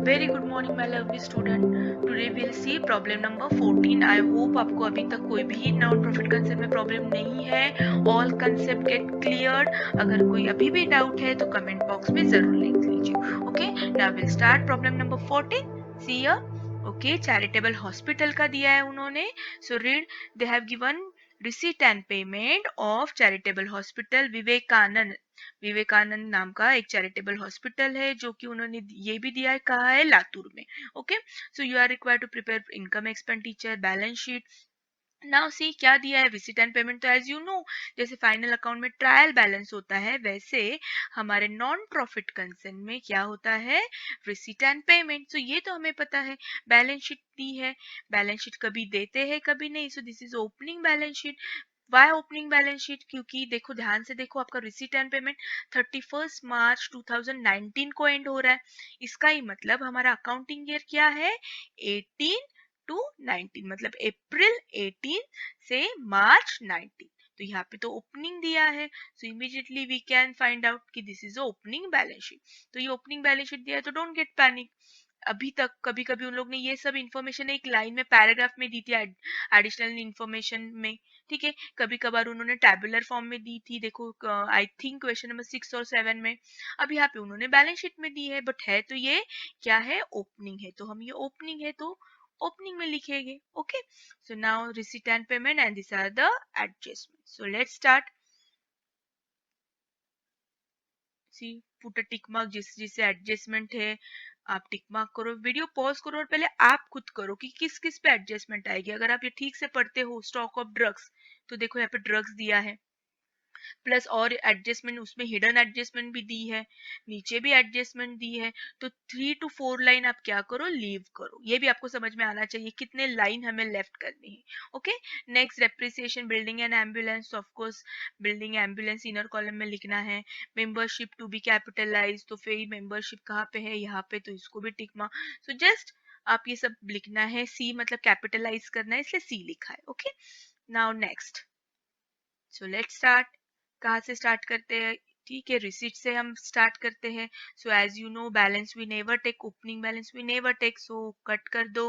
Very good morning my lovely student. Today we'll see problem number 14. I hope आपको अभी तक कोई भी नॉन प्रॉफिट कंसेप्ट में प्रॉब्लम नहीं है. All concept get cleared. अगर कोई अभी भी डाउट है तो कमेंट बॉक्स में जरूर लिख लीजिए. Okay, now will start problem number 14. See here. Okay, charitable hospital का दिया है उन्होंने. So read. They have given receipt and payment of charitable hospital Vivekananda नाम का एक चैरिटेबल हॉस्पिटल है जो कि उन्होंने ये भी दिया है, कहा है लातूर में. Okay, so you are required to prepare income expenditure balance sheet. Now see क्या दिया है, रिसीट एंड पेमेंट. तो एज यू नो, जैसे फाइनल अकाउंट में ट्रायल बैलेंस होता है वैसे हमारे नॉन प्रॉफिट कंसर्न में क्या होता है, रिसीट एंड पेमेंट. तो ये तो हमें पता है. बैलेंस शीट दी है, बैलेंस शीट कभी देते हैं कभी नहीं. So this is opening balance sheet. Why opening balance sheet, क्योंकि देखो ध्यान से देखो, आपका रिसीट एंड पेमेंट 31 मार्च 2019 को एंड हो रहा है. इसका ही मतलब हमारा अकाउंटिंग ईयर क्या है, 18 टू 19, मतलब अप्रैल 18 से मार्च 19. तो यहाँ पे तो ओपनिंग दिया है. So immediately we can find out कि this is opening balance sheet. तो ये ओपनिंग बैलेंस शीट दिया है, तो डोंट गेट पैनिक. अभी तक कभी कभी उन लोग ने ये सब इंफॉर्मेशन एक लाइन में पैराग्राफ में दी थी एडिशनल इंफॉर्मेशन में. ठीक है, कभी कभार उन्होंने टैबुलर फॉर्म में दी थी. देखो आई थिंक क्वेश्चन नंबर 6 और 7 में. अब यहाँ पे उन्होंने बैलेंस शीट में दी है, बट है तो ये क्या है, ओपनिंग है. तो हम ये ओपनिंग है तो ओपनिंग में लिखेंगे. Okay, so now receipt and payment and this are the adjustment. So let's start. See put a tick mark जिससे एडजस्टमेंट है, आप टिक मार्क करो. वीडियो पॉज करो और पहले आप खुद करो कि किस किस पे एडजस्टमेंट आएगी. अगर आप ये ठीक से पढ़ते हो, स्टॉक ऑफ ड्रग्स, तो देखो यहाँ पे ड्रग्स दिया है, प्लस और एडजस्टमेंट उसमें हिडन एडजस्टमेंट भी दी है, नीचे भी एडजस्टमेंट दी है. तो 3 to 4 लाइन आप क्या करो, लीव करो. ये भी आपको समझ में आना चाहिए कितने लाइन हमें लेफ्ट करनी है. Okay, next depreciation building and ambulance. Of course building ambulance inner column में लिखना है. मेंबरशिप टू बी कैपिटलाइज, तो फिर मेंबरशिप कहाँ पे है, यहाँ पे, तो इसको भी टिक मार्क. सो जस्ट आप ये सब लिखना है. सी मतलब कैपिटलाइज करना है, इसलिए सी लिखा है. Okay, now next. So let's start. कहाँ से स्टार्ट करते हैं, ठीक है, रिसीट से हम स्टार्ट करते हैं. So as you know, balance we never take, opening balance we never take, so cut कर दो.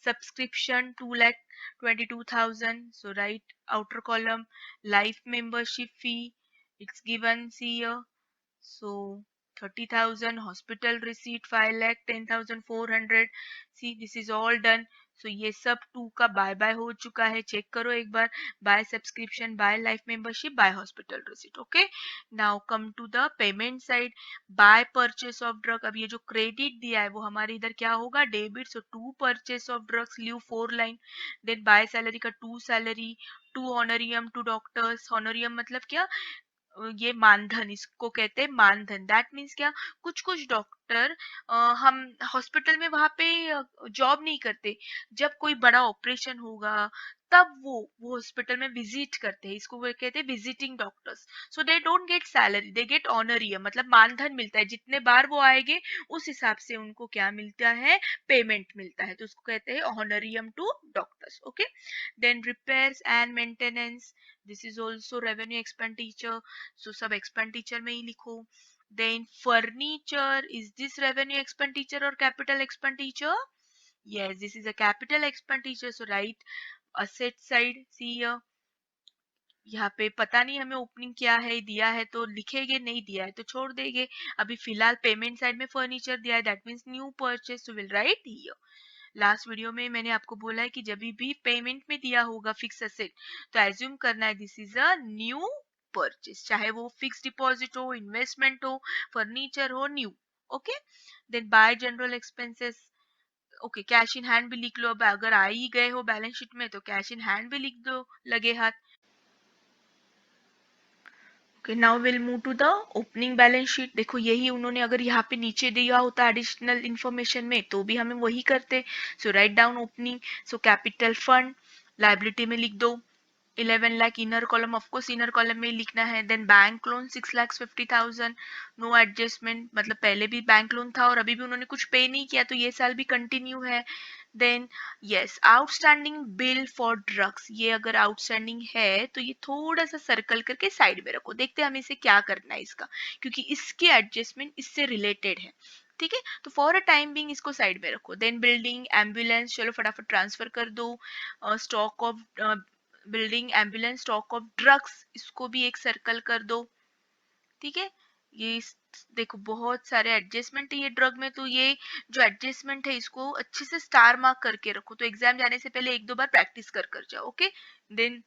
Subscription 2,22,000, so write outer column. Life membership fee, it's given, see here. So 30,000. Hospital receipt 5,10,400. See, this is all done. So ये सब 2 का bye bye हो चुका है. Check करो एक बार. By subscription, by life membership, by hospital receipt. Okay, now come to the payment side. By purchase of drug. अब ये जो क्रेडिट दिया है वो हमारे इधर क्या होगा, debit. So 2 purchase of drugs, leave 4 line. Then by salary का 2 salary, 2 honorarium to doctors. Honorarium मतलब क्या, ये मानधन, इसको कहते हैं मानधन. दैट मीन्स क्या, कुछ कुछ डॉक्टर हम हॉस्पिटल में वहां पे जॉब नहीं करते. जब कोई बड़ा ऑपरेशन होगा तब वो हॉस्पिटल में विजिट करते हैं, इसको वो कहते हैं visiting doctors. So they don't get salary, they get honorarium, मतलब मानधन मिलता है. जितने बार वो आएंगे उस हिसाब से उनको क्या मिलता है, पेमेंट मिलता है. तो उसको कहते हैं honorarium to doctors. Okay, then repairs and maintenance, this is also revenue expenditure. So सब एक्सपेंडिचर में ही लिखो. Then furniture, is this revenue expenditure और capital expenditure? yes, this is a capital expenditure, so write asset side. see here, यहाँ पे पता नहीं हमें ओपनिंग क्या है, दिया है तो लिखेंगे, नहीं दिया है तो छोड़ देंगे. अभी फिलहाल पेमेंट साइड में फर्नीचर दिया है, that means new purchase, so will write here. Last video में मैंने आपको बोला है कि जब भी पेमेंट में दिया होगा फिक्स असेट तो एज्यूम करना है this is a new purchase, चाहे वो फिक्स डिपॉजिट हो, इन्वेस्टमेंट हो, फर्नीचर हो, new. Okay, then by general expenses. Okay, cash in hand भी लिख लो. अब अगर आ ही गए हो बैलेंस शीट में तो कैश इन हैंड भी लिख दो लगे हाथ. Okay, now will move to the opening balance sheet. देखो यही उन्होंने अगर यहाँ पे नीचे दिया होता एडिशनल इंफॉर्मेशन में तो भी हमें वही करते. So write down opening. So capital fund, liability में लिख दो 11 lakh. Inner column, of course inner column में ही लिखना है. Then bank loan 6,50,000, no adjustment, मतलब पहले भी बैंक लोन था और अभी भी उन्होंने कुछ पे नहीं किया तो ये साल भी कंटिन्यू है. Then yes, outstanding bill for drugs, ये अगर आउटस्टैंडिंग है तो ये थोड़ा सा सर्कल करके साइड में रखो. देखते हैं हमें इसे क्या करना है इसका, क्योंकि इसके एडजस्टमेंट इससे रिलेटेड है. ठीक है, तो फॉर अ टाइम बिंग इसको साइड में रखो। देन बिल्डिंग एम्बुलेंस, चलो फटाफट ट्रांसफर कर दो। Stock of building ambulance, stock of drugs, इसको भी एक सर्कल कर दो। ठीक है, ये देखो बहुत सारे एडजस्टमेंट है ये ड्रग में, तो ये जो एडजस्टमेंट है इसको अच्छे से स्टार मार्क करके रखो, तो एग्जाम जाने से पहले एक दो बार प्रैक्टिस कर जाओ। Okay, then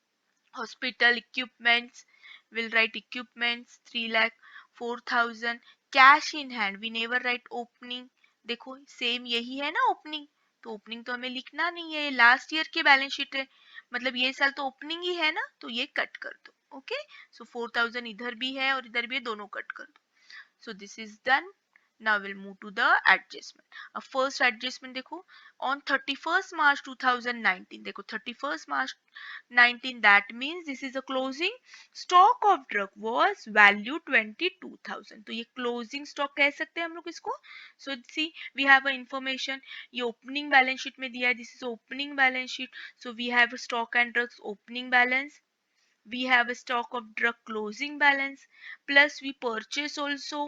hospital equipments, will write equipments 3 lakh 4,000, cash in hand we never write opening। देखो सेम यही है ना ओपनिंग, तो ओपनिंग तो हमें लिखना नहीं है, लास्ट ईयर की बैलेंस शीट है, मतलब ये साल तो ओपनिंग ही है ना, तो ये कट कर दो। ओके, सो 4,000 इधर भी है और इधर भी है, दोनों कट कर दो। So this is done. Now we'll move to the adjustment. First adjustment देखो, on 31st March 2019, देखो 31st March 19, that means this is a closing stock of drug was value 22,000, तो ये closing stock कह सकते हैं हम लोग इसको। So see we have a information, ये opening balance sheet में दिया है, this is opening balance sheet, so we have a stock and drugs opening balance, we have a stock of drug closing balance, plus we purchase also।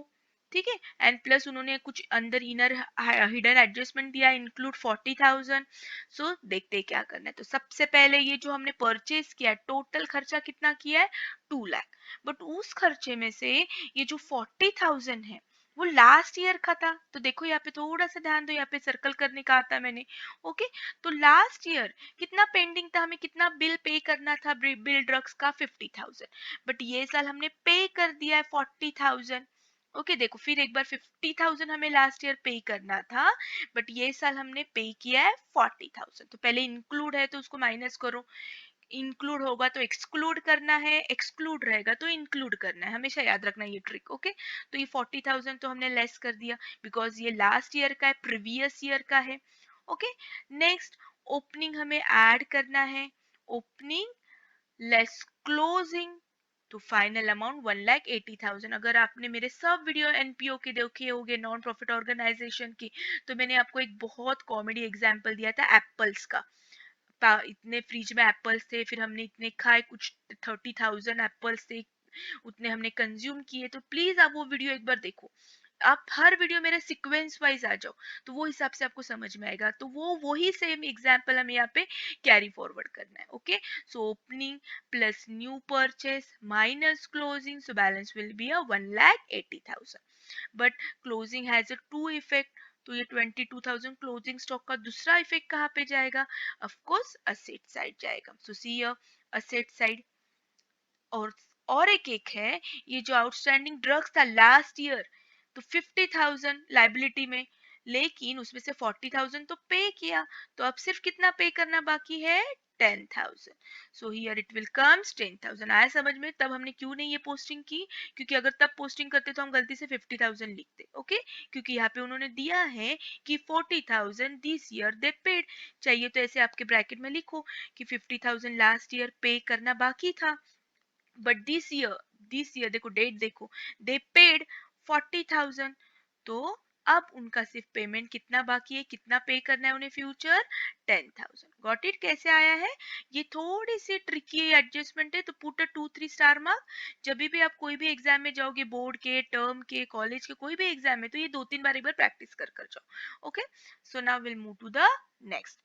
ठीक है, and plus उन्होंने कुछ अंदर inner hidden adjustment दिया, include 40,000। सो देखते हैं क्या करना है। तो सबसे पहले ये जो हमने परचेज किया, टोटल खर्चा कितना किया है, 2 लाख, बट उस खर्चे में से ये जो 40,000 है वो लास्ट ईयर का था, तो देखो यहाँ पे थोड़ा सा ध्यान दो, यहाँ पे सर्कल करने का आता है मैंने। ओके, तो लास्ट ईयर कितना पेंडिंग था, हमें कितना बिल पे करना था, बिल ड्रग्स का 50,000, बट ये साल हमने पे कर दिया है 40,000। ओके, देखो फिर एक बार 50,000 हमें लास्ट ईयर पे करना था, बट ये साल हमने पे किया है 40,000, तो पहले इंक्लूड है तो उसको माइनस करो, इंक्लूड होगा तो एक्सक्लूड करना है, एक्सक्लूड रहेगा तो इंक्लूड करना है, हमेशा याद रखना ये ट्रिक। ओके, तो ये 40,000 तो हमने लेस कर दिया, बिकॉज ये लास्ट ईयर का है, प्रीवियस ईयर का है। ओके, नेक्स्ट ओपनिंग हमें ऐड करना है, ओपनिंग लेस क्लोजिंग, तो फाइनल अमाउंट 1,80,000। अगर आपने मेरे सब वीडियो एनपीओ के देखे होंगे, नॉन प्रॉफिट ऑर्गेनाइजेशन की, तो मैंने आपको एक बहुत कॉमेडी एग्जांपल दिया था एप्पल्स का। इतने फ्रिज में एप्पल्स थे, फिर हमने इतने खाए, कुछ 30,000 एप्पल्स थे, उतने हमने कंज्यूम किए। तो प्लीज आप वो वीडियो एक बार देखो, आप हर वीडियो मेरे सीक्वेंस वाइज आ जाओ, तो वो हिसाब से आपको समझ में आएगा। तो वो वही सेम एग्जांपल हमें यहाँ पे कैरी फॉरवर्ड करना है। Okay, so opening plus new purchase minus closing, so balance will be a 1,80,000, but closing has a two effect, तो ये 22,000 क्लोजिंग स्टॉक का दूसरा इफेक्ट कहाँ पे जाएगा, ऑफ कोर्स असेट साइड जाएगा। सो सी असेट साइड, और एक है, ये जो आउटस्टैंडिंग ड्रग्स था लास्ट ईयर, तो 50,000 लाइबिलिटी में, लेकिन उसमें से 40,000 तो पे किया, तो अब सिर्फ कितना पे करना बाकी है, 10,000। So here it will comes 10,000। आया समझ में, तब हमने क्यों नहीं ये पोस्टिंग की, क्योंकि अगर तब पोस्टिंग करते तो हम गलती से 50,000 लिखते। ओके, क्योंकि यहाँ पे उन्होंने दिया है कि 40,000 दिस ईयर दे पेड, चाहिए तो ऐसे आपके ब्रैकेट में लिखो कि 50,000 लास्ट ईयर पे करना बाकी था, बट दिस ईयर देखो, डेट देखो, दे पेड 40,000, तो अब उनका सिर्फ पेमेंट कितना बाकी है, कितना पे करना है उन्हें फ्यूचर, 10,000। गॉट इट, कैसे आया है, ये थोड़ी सी ट्रिकी एडजस्टमेंट है, तो पुट अ 2-3 स्टार मार्क। जब भी आप कोई भी एग्जाम में जाओगे, बोर्ड के, टर्म के, कॉलेज के, कोई भी एग्जाम में, तो ये 2-3 बार एक बार प्रैक्टिस कर जाओ। Okay, so now will move to the next.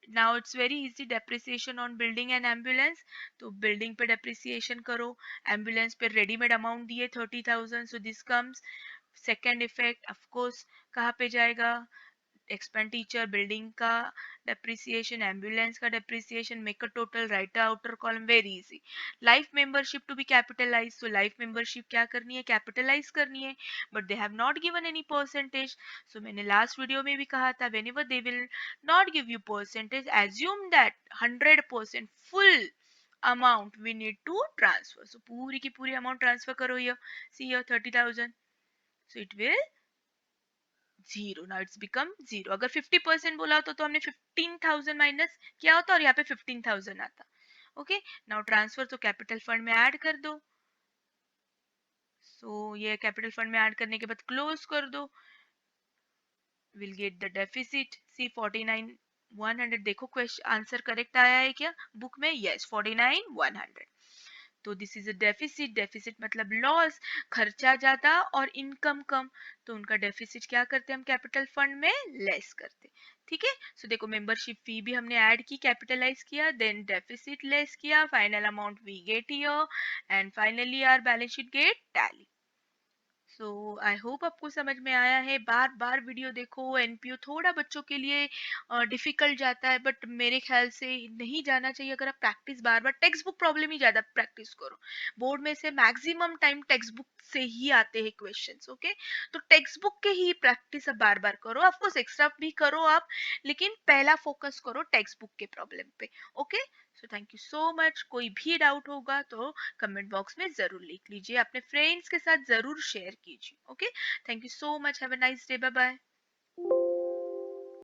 now it's very easy, depreciation on building and ambulance, तो बिल्डिंग पे डेप्रिसिएशन करो, एम्बुलेंस पे रेडीमेड अमाउंट दिए 30,000, so this comes second effect. Of course कहाँ पे जाएगा, एक्सपेंडिचर, बिल्डिंग का depreciation, ambulance का depreciation, make a total, write outer column, very easy. Life membership to be capitalise, तो लाइफ मेंबरशिप क्या करनी है, कैपिटलाइज करनी है, but they have not given any percentage. So मैंने लास्ट वीडियो में भी कहा था, when ever they will not give you percentage, assume that 100% full amount we need to transfer. So पूरी की पूरी अमाउंट ट्रांसफर करो, ये see 30,000, so it will 0, now it's become 0। अगर 50% बोला होता तो हमने 15,000 माइनस किया होता और यहाँ पे 15,000 आता। ओके, नाउ ट्रांसफर तो कैपिटल फंड में ऐड कर दो, सो ये कैपिटल फंड में ऐड करने के बाद क्लोज कर दो, विल गेट द डेफिसिट सी 49,100। देखो क्वेश्चन आंसर करेक्ट आया है क्या बुक में, यस 49,100। तो this is a deficit, deficit मतलब लॉस, खर्चा ज्यादा और इनकम कम, तो उनका डेफिसिट क्या करते हैं हम कैपिटल फंड में लेस करते। ठीक है, सो देखो मेंबरशिप फी भी हमने ऐड की, कैपिटलाइज किया, देन डेफिसिट लेस किया, final amount we get here, and finally our balance sheet get tally. So I hope आपको समझ में आया है। बार बार वीडियो देखो, एनपीओ थोड़ा बच्चों के लिए डिफिकल्ट जाता है, बट मेरे ख्याल से नहीं जाना चाहिए। अगर आप प्रैक्टिस बार बार, टेक्स्ट बुक प्रॉब्लम ही ज्यादा प्रैक्टिस करो, बोर्ड में से मैक्सिमम टाइम टेक्स्ट बुक से ही आते हैं क्वेश्चंस। ओके, तो टेक्स्ट बुक के ही प्रैक्टिस अब बार बार करो, ऑफकोर्स एक्स्ट्रा भी करो आप, लेकिन पहला फोकस करो टेक्स्ट बुक के प्रॉब्लम पे। Okay, so thank you so much. कोई भी डाउट होगा तो कमेंट बॉक्स में जरूर लिख लीजिए, अपने फ्रेंड्स के साथ जरूर शेयर कीजिए। Okay, thank you so much, have a nice day, bye bye.